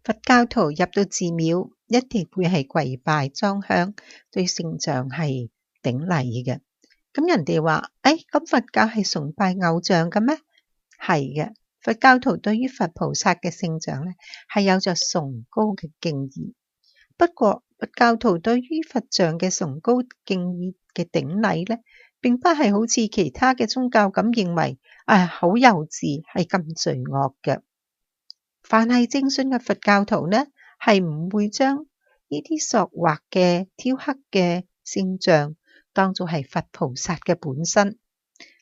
佛教徒入到寺廟一定會係跪拜裝香，對聖像係頂禮嘅。咁人哋話，咁佛教係崇拜偶像嘅咩？係嘅，佛教徒對於佛菩薩嘅聖像咧係有着崇高嘅敬意。不過佛教徒對於佛像嘅崇高敬意嘅頂禮咧，並不係好似其他嘅宗教咁認為好幼稚，係咁罪惡嘅。凡係正信嘅佛教徒呢，係唔會將呢啲塑畫嘅雕刻嘅聖像當作係佛菩薩嘅本身。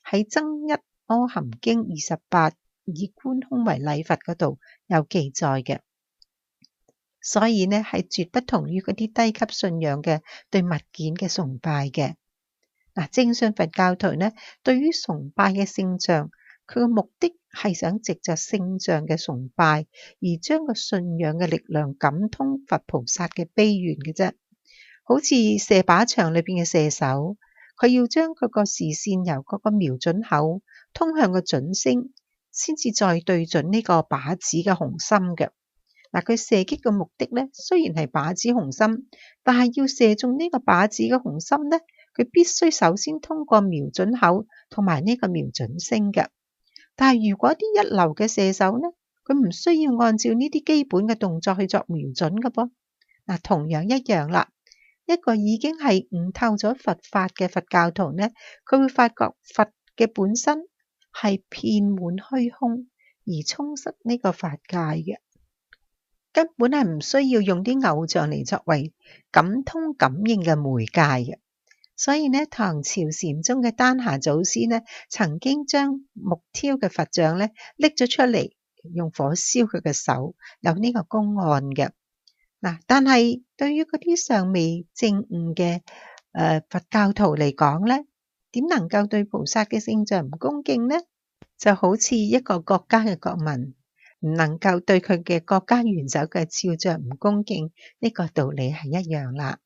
喺《增一阿含經》28以觀空為禮佛嗰度有記載嘅，所以呢係絕不同於嗰啲低級信仰嘅對物件嘅崇拜嘅。正信佛教徒呢，對於崇拜嘅聖像，佢嘅目的係想藉着聖像嘅崇拜而將個信仰嘅力量感通佛菩薩嘅悲願嘅啫。好似射靶場裏邊嘅射手，佢要將佢個視線由嗰個瞄準口通向個準星，先至再對準呢個靶子嘅紅心嘅。佢射擊嘅目的呢，雖然係靶子紅心，但係要射中呢個靶子嘅紅心呢，佢必須首先通過瞄準口同埋呢個瞄準星嘅。但係如果啲一流嘅射手呢，佢唔需要按照呢啲基本嘅動作去作瞄準嘅噃。同樣一樣啦，一個已經係悟透咗佛法嘅佛教徒呢，佢會發覺佛嘅本身係遍滿虛空而充塞呢個法界嘅，根本係唔需要用啲偶像嚟作為感通感應嘅媒介嘅。所以呢，唐朝禪宗嘅丹霞祖師呢，曾經將木雕嘅佛像呢拎咗出嚟，用火燒佢嘅手，有呢個公案嘅。但係對於嗰啲尚未證悟嘅佛教徒嚟講呢，點能夠對菩薩嘅聖像唔恭敬呢？就好似一個國家嘅國民唔能夠對佢嘅國家元首嘅肖像唔恭敬，呢個道理係一樣啦。